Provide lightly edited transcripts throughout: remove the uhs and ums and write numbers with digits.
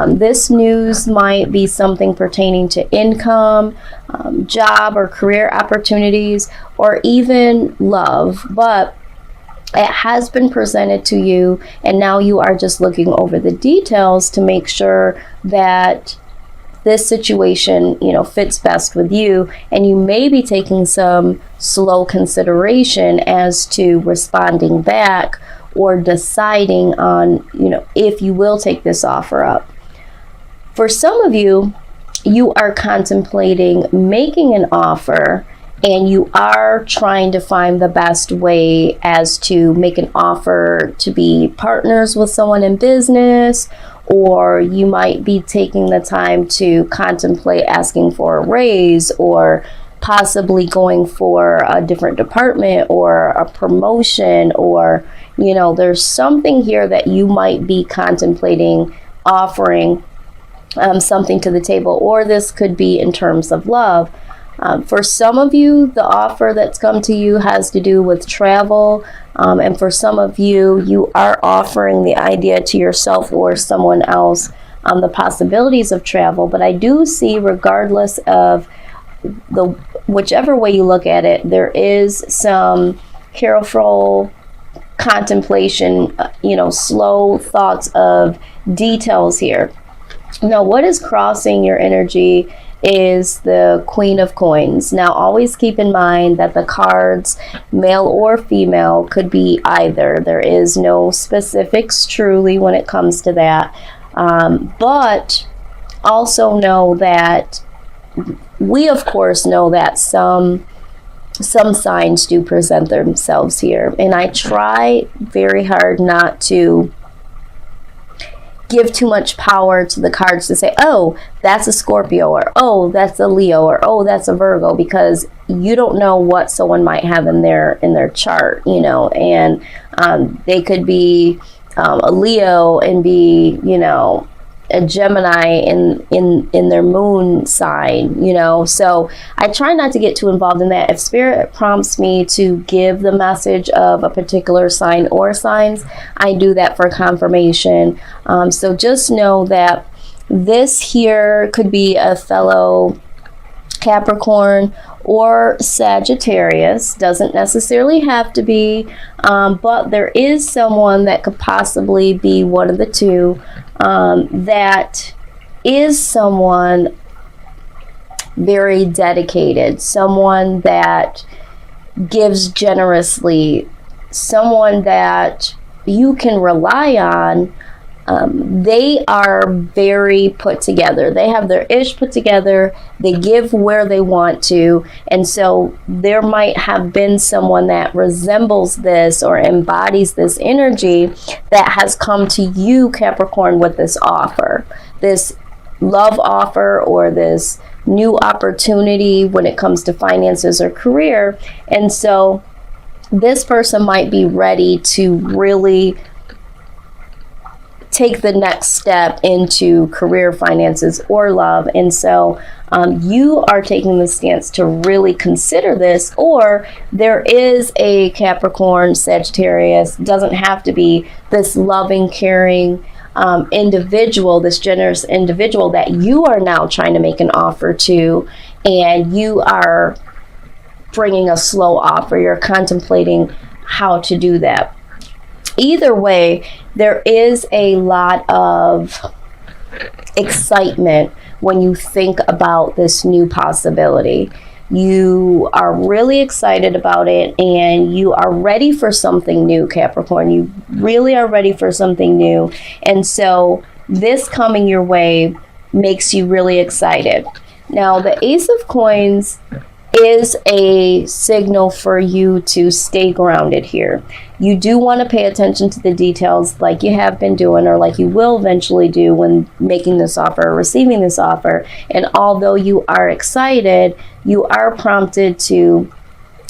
This news might be something pertaining to income, job or career opportunities, or even love, but it has been presented to you, and now you are just looking over the details to make sure that this situation, fits best with you, and you may be taking some slow consideration as to responding back or deciding on, if you will take this offer up. For some of you, you are contemplating making an offer, and you are trying to find the best way as to make an offer to be partners with someone in business, or you might be taking the time to contemplate asking for a raise, or possibly going for a different department or a promotion, or there's something here that you might be contemplating offering something to the table, or this could be in terms of love. For some of you, the offer that's come to you has to do with travel, and for some of you, you are offering the idea to yourself or someone else on the possibilities of travel. But I do see, regardless of whichever way you look at it, there is some careful contemplation, slow thoughts of details here. Now, what is crossing your energy is the Queen of Coins. Now, always keep in mind that the cards, male or female, could be either. There is no specifics truly when it comes to that. But also know that we, of course, know that some signs do present themselves here. And I try very hard not to give too much power to the cards to say, oh, that's a Scorpio, or oh, that's a Leo, or oh, that's a Virgo, because you don't know what someone might have in their chart, and they could be a Leo and be, a Gemini in their moon sign, so I try not to get too involved in that. If Spirit prompts me to give the message of a particular sign or signs, I do that for confirmation. So just know that this here could be a fellow Capricorn or Sagittarius. Doesn't necessarily have to be, but there is someone that could possibly be one of the two, that is someone very dedicated, someone that gives generously, someone that you can rely on. They are very put together. They have their ish put together. They give where they want to. And so there might have been someone that resembles this or embodies this energy that has come to you, Capricorn, with this offer, this love offer, or this new opportunity when it comes to finances or career. And so this person might be ready to really take the next step into career, finances, or love. And so you are taking the stance to really consider this, or there is a Capricorn, Sagittarius, doesn't have to be, this loving, caring individual, this generous individual that you are now trying to make an offer to, and you are bringing a slow offer. You're contemplating how to do that. Either way, there is a lot of excitement when you think about this new possibility. You are really excited about it, and you are ready for something new, Capricorn. You really are ready for something new. And so this coming your way makes you really excited. Now, the Ace of Coins is a signal for you to stay grounded here. You do want to pay attention to the details like you have been doing, or like you will eventually do when making this offer or receiving this offer. And although you are excited, you are prompted to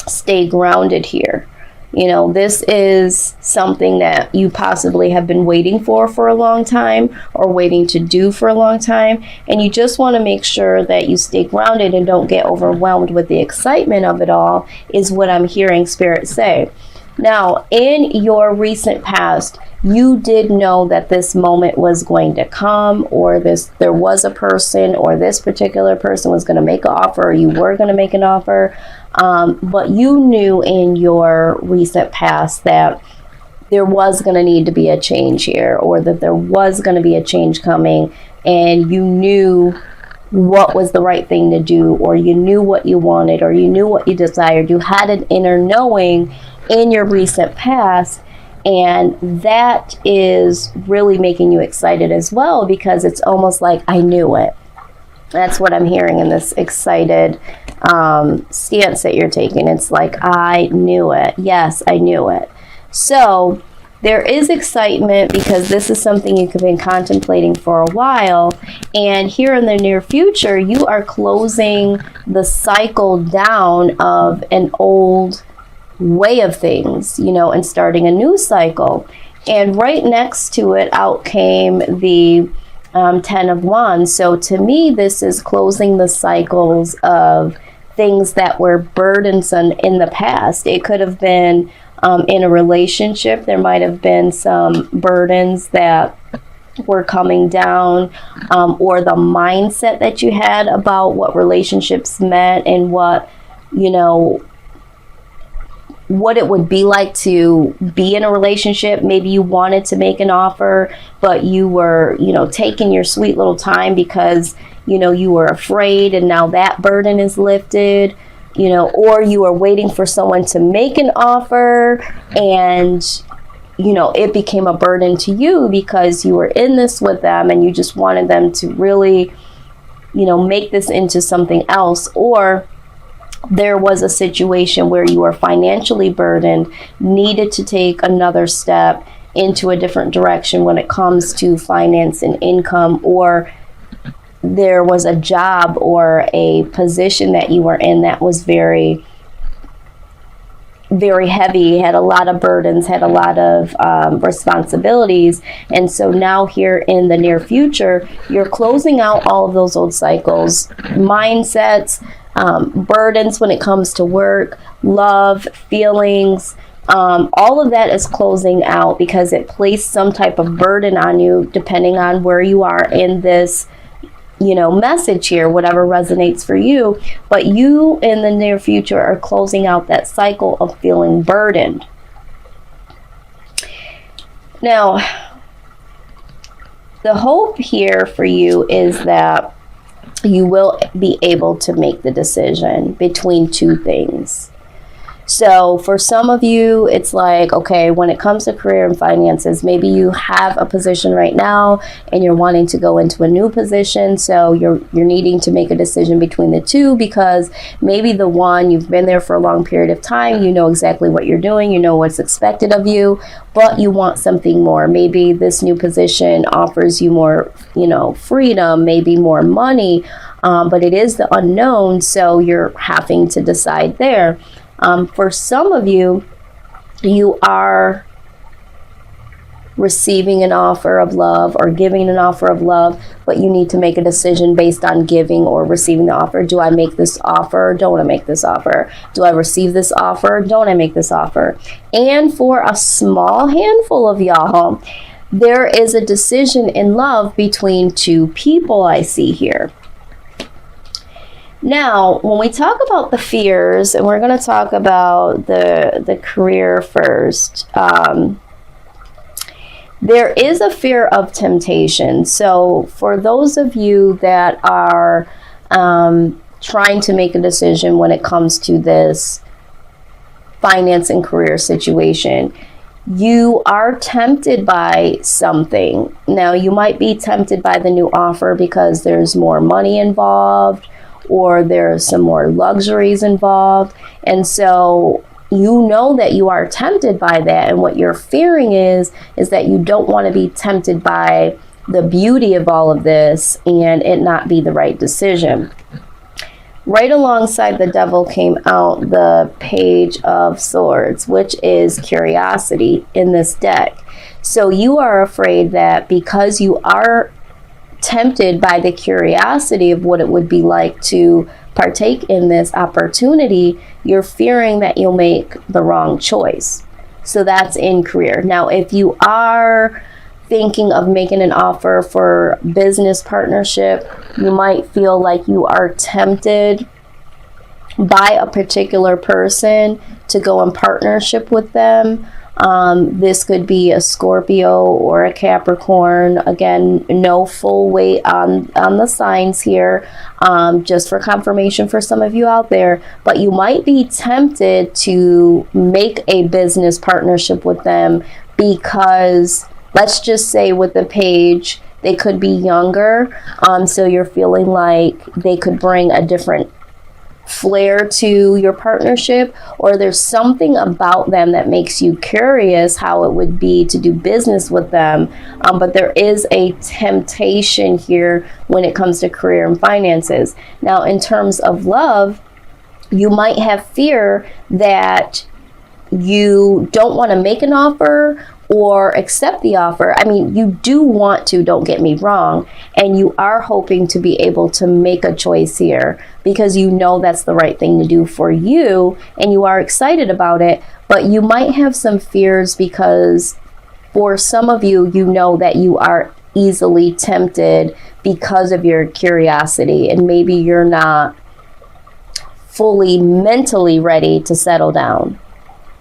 stay grounded here. This is something that you possibly have been waiting for a long time, or waiting to do for a long time. And you just want to make sure that you stay grounded and don't get overwhelmed with the excitement of it all, is what I'm hearing Spirit say. Now, in your recent past, you did know that this moment was going to come, or there was a person, or this particular person was going to make an offer, or you were going to make an offer. But you knew in your recent past that there was going to need to be a change here, or that there was going to be a change coming, and you knew what was the right thing to do, or you knew what you wanted, or you knew what you desired. You had an inner knowing in your recent past, and that is really making you excited as well, because it's almost like, I knew it. That's what I'm hearing in this excited stance that you're taking. It's like, I knew it. Yes, I knew it. So there is excitement because this is something you could have been contemplating for a while. And here in the near future, you are closing the cycle down of an old way of things, and starting a new cycle. And right next to it, out came the 10 of Wands. So to me, this is closing the cycles of things that were burdensome in the past. It could have been in a relationship. There might have been some burdens that were coming down, or the mindset that you had about what relationships meant and what it would be like to be in a relationship. Maybe you wanted to make an offer, but you were, taking your sweet little time because, you were afraid, and now that burden is lifted, or you are waiting for someone to make an offer, and, it became a burden to you because you were in this with them and you just wanted them to really, make this into something else. Or there was a situation where you were financially burdened, needed to take another step into a different direction when it comes to finance and income, or there was a job or a position that you were in that was very, very heavy, had a lot of burdens, had a lot of responsibilities. And so now here in the near future, you're closing out all of those old cycles, mindsets, burdens when it comes to work, love, feelings, all of that is closing out because it placed some type of burden on you, depending on where you are in this, message here, whatever resonates for you. But you in the near future are closing out that cycle of feeling burdened. Now, the hope here for you is that you will be able to make the decision between two things. So for some of you, it's like, okay, when it comes to career and finances, maybe you have a position right now and you're wanting to go into a new position. So you're needing to make a decision between the two, because maybe the one, you've been there for a long period of time, you know exactly what you're doing, you know what's expected of you, but you want something more. Maybe this new position offers you more, freedom, maybe more money, but it is the unknown, so you're having to decide there. For some of you, you are receiving an offer of love or giving an offer of love, but you need to make a decision based on giving or receiving the offer. Do I make this offer? Don't I make this offer? Do I receive this offer? Don't I make this offer? And for a small handful of y'all, there is a decision in love between two people I see here. Now, when we talk about the fears, and we're going to talk about the career first, there is a fear of temptation. So for those of you that are trying to make a decision when it comes to this finance and career situation, you are tempted by something. Now, you might be tempted by the new offer because there's more money involved, or there's some more luxuries involved. And so you know that you are tempted by that. And what you're fearing is that you don't want to be tempted by the beauty of all of this and it not be the right decision. Right alongside the Devil came out the Page of Swords, which is curiosity in this deck. So you are afraid that because you are tempted by the curiosity of what it would be like to partake in this opportunity, you're fearing that you'll make the wrong choice. So that's in career. Now, if you are thinking of making an offer for business partnership, you might feel like you are tempted by a particular person to go in partnership with them. This could be a Scorpio or a Capricorn. Again, no full weight on the signs here, just for confirmation for some of you out there. But you might be tempted to make a business partnership with them because, let's just say with the page, they could be younger. So you're feeling like they could bring a different flair to your partnership, or there's something about them that makes you curious how it would be to do business with them. But there is a temptation here when it comes to career and finances. Now, in terms of love, you might have fear that you don't want to make an offer or accept the offer. I mean, you do want to, don't get me wrong, and you are hoping to be able to make a choice here because you know that's the right thing to do for you and you are excited about it. But you might have some fears because for some of you, you know that you are easily tempted because of your curiosity, and maybe you're not fully mentally ready to settle down.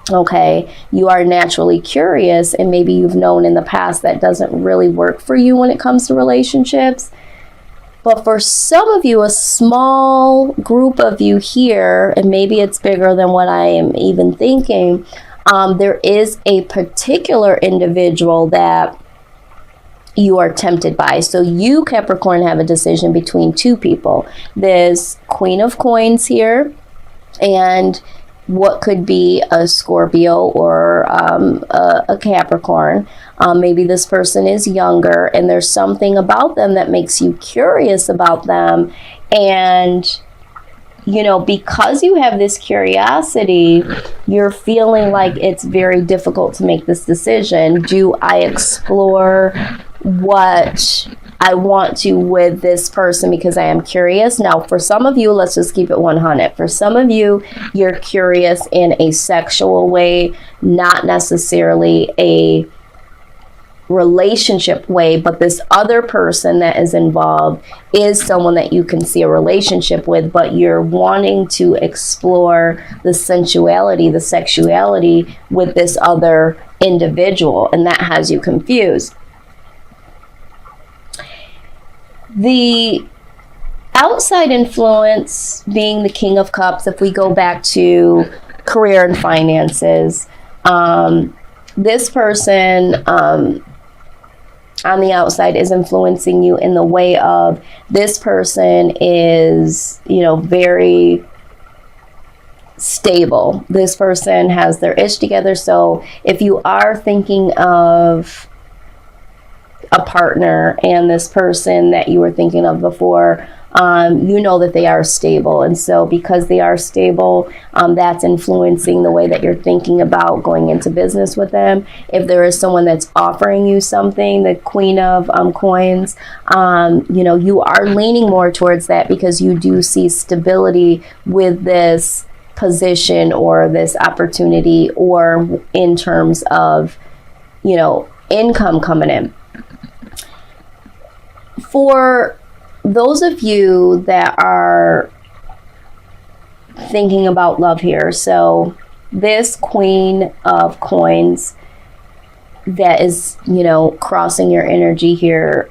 Okay, you are naturally curious, and maybe you've known in the past that doesn't really work for you when it comes to relationships. But for some of you, a small group of you here, and maybe it's bigger than what I am even thinking, there is a particular individual that you are tempted by. So you, Capricorn, have a decision between two people. There's Queen of Coins here, and what could be a Scorpio or a Capricorn. Maybe this person is younger and there's something about them that makes you curious about them. And, you know, because you have this curiosity, you're feeling like it's very difficult to make this decision. Do I explore what I want to with this person because I am curious? Now, for some of you, let's just keep it 100. For some of you, you're curious in a sexual way, not necessarily a relationship way, but this other person that is involved is someone that you can see a relationship with, but you're wanting to explore the sensuality, the sexuality with this other individual, and that has you confused. The outside influence being the King of Cups, if we go back to career and finances, this person on the outside is influencing you in the way of this person is, you know, very stable. This person has their ish together. So if you are thinking of a partner and this person that you were thinking of before, you know that they are stable. And so because they are stable, that's influencing the way that you're thinking about going into business with them. If there is someone that's offering you something, the Queen of Coins, you know, you are leaning more towards that because you do see stability with this position or this opportunity, or in terms of, you know, income coming in. For those of you that are thinking about love here, so this Queen of Coins that is, you know, crossing your energy here,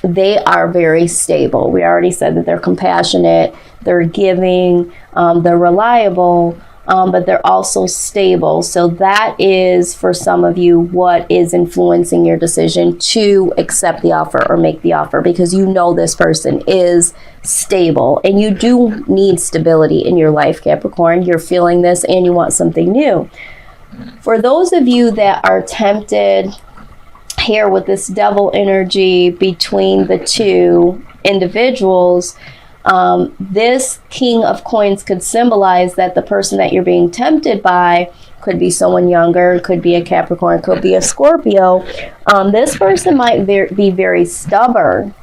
they are very stable. We already said that they're compassionate, they're giving, they're reliable, but they're also stable. So that is, for some of you, what is influencing your decision to accept the offer or make the offer, because you know this person is stable, and you do need stability in your life, Capricorn. You're feeling this and you want something new. For those of you that are tempted here with this devil energy between the two individuals, this King of Coins could symbolize that the person that you're being tempted by could be someone younger, could be a Capricorn, could be a Scorpio. This person might be very stubborn,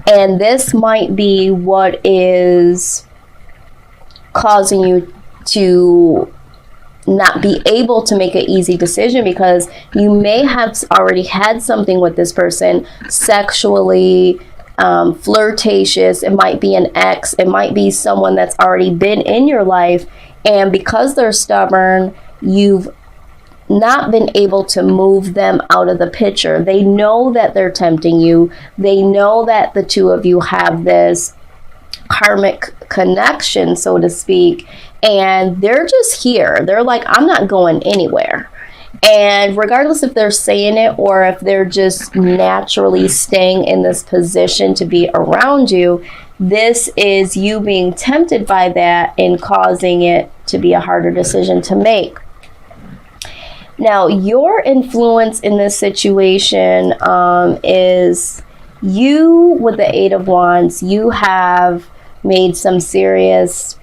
and this might be what is causing you to not be able to make an easy decision, because you may have already had something with this person sexually, flirtatious. It might be an ex. It might be someone that's already been in your life. And because they're stubborn, you've not been able to move them out of the picture. They know that they're tempting you. They know that the two of you have this karmic connection, so to speak, and they're just here. They're like, I'm not going anywhere. And regardless if they're saying it or if they're just naturally staying in this position to be around you, this is you being tempted by that and causing it to be a harder decision to make. Now, your influence in this situation is you, with the Eight of Wands, you have made some serious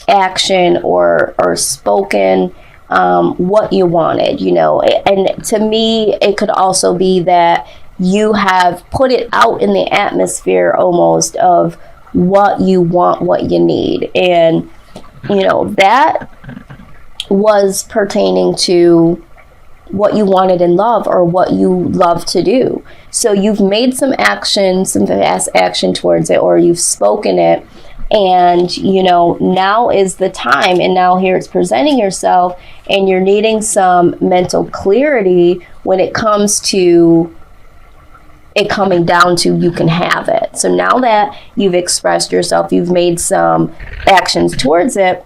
action or spoken what you wanted, you know. And to me, it could also be that you have put it out in the atmosphere almost of what you want, what you need. And, you know, that was pertaining to what you wanted in love or what you love to do. So you've made some action, some fast action towards it, or you've spoken it, and, you know, now is the time. And now here it's presenting yourself, and you're needing some mental clarity when it comes to it coming down to you can have it. So now that you've expressed yourself, you've made some actions towards it,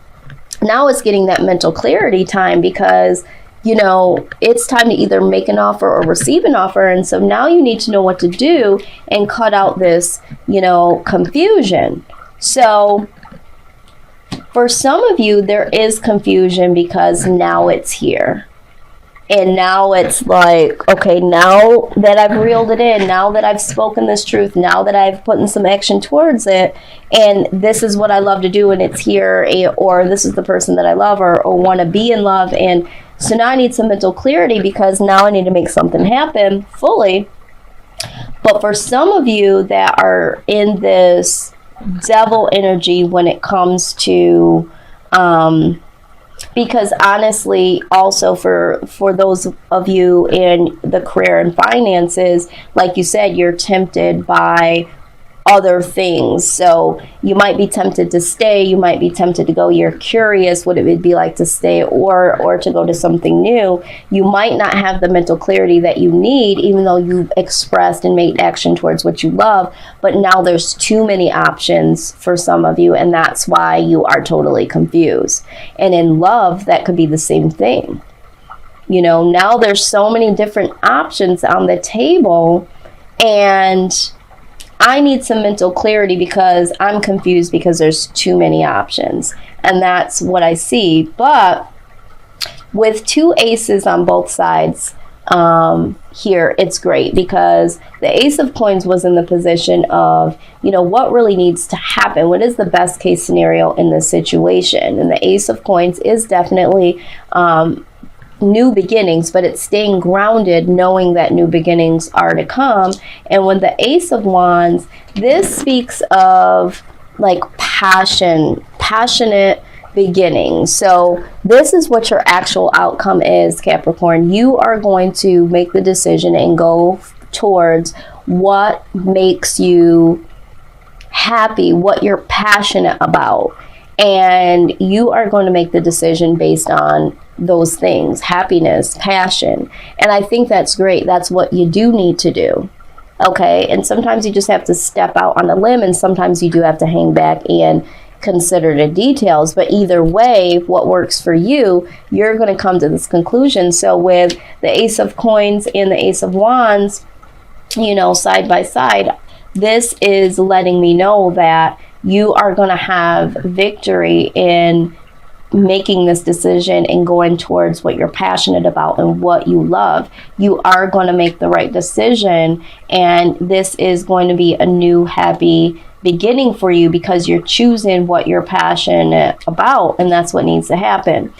now it's getting that mental clarity time, because, you know, it's time to either make an offer or receive an offer. And so now you need to know what to do and cut out this, you know, confusion. So for some of you, there is confusion because now it's here. And now it's like, okay, now that I've reeled it in, now that I've spoken this truth, now that I've put in some action towards it, and this is what I love to do, and it's here, or this is the person that I love or want to be in love. And so now I need some mental clarity, because now I need to make something happen fully. But for some of you that are in this devil energy when it comes to because honestly, also for those of you in the career and finances, like you said, you're tempted by other things. So you might be tempted to stay, you might be tempted to go. You're curious what it would be like to stay or to go to something new. You might not have the mental clarity that you need, even though you've expressed and made action towards what you love. But now there's too many options for some of you, and that's why you are totally confused. And in love, that could be the same thing. You know, now there's so many different options on the table, and I need some mental clarity because I'm confused because there's too many options. And that's what I see. But with two aces on both sides here, it's great, because the Ace of Coins was in the position of, you know, what really needs to happen? What is the best case scenario in this situation? And the Ace of Coins is definitely new beginnings, but it's staying grounded, knowing that new beginnings are to come. And when the Ace of Wands, this speaks of like passionate beginnings. So this is what your actual outcome is, Capricorn. You are going to make the decision and go towards what makes you happy, what you're passionate about. And you are going to make the decision based on those things: happiness, passion. And I think that's great. That's what you do need to do. Okay. And sometimes you just have to step out on a limb, and sometimes you do have to hang back and consider the details. But either way, what works for you, you're going to come to this conclusion. So with the Ace of Coins and the Ace of Wands, you know, side by side, this is letting me know that you are going to have victory in making this decision and going towards what you're passionate about and what you love. You are going to make the right decision, and this is going to be a new happy beginning for you because you're choosing what you're passionate about, and that's what needs to happen.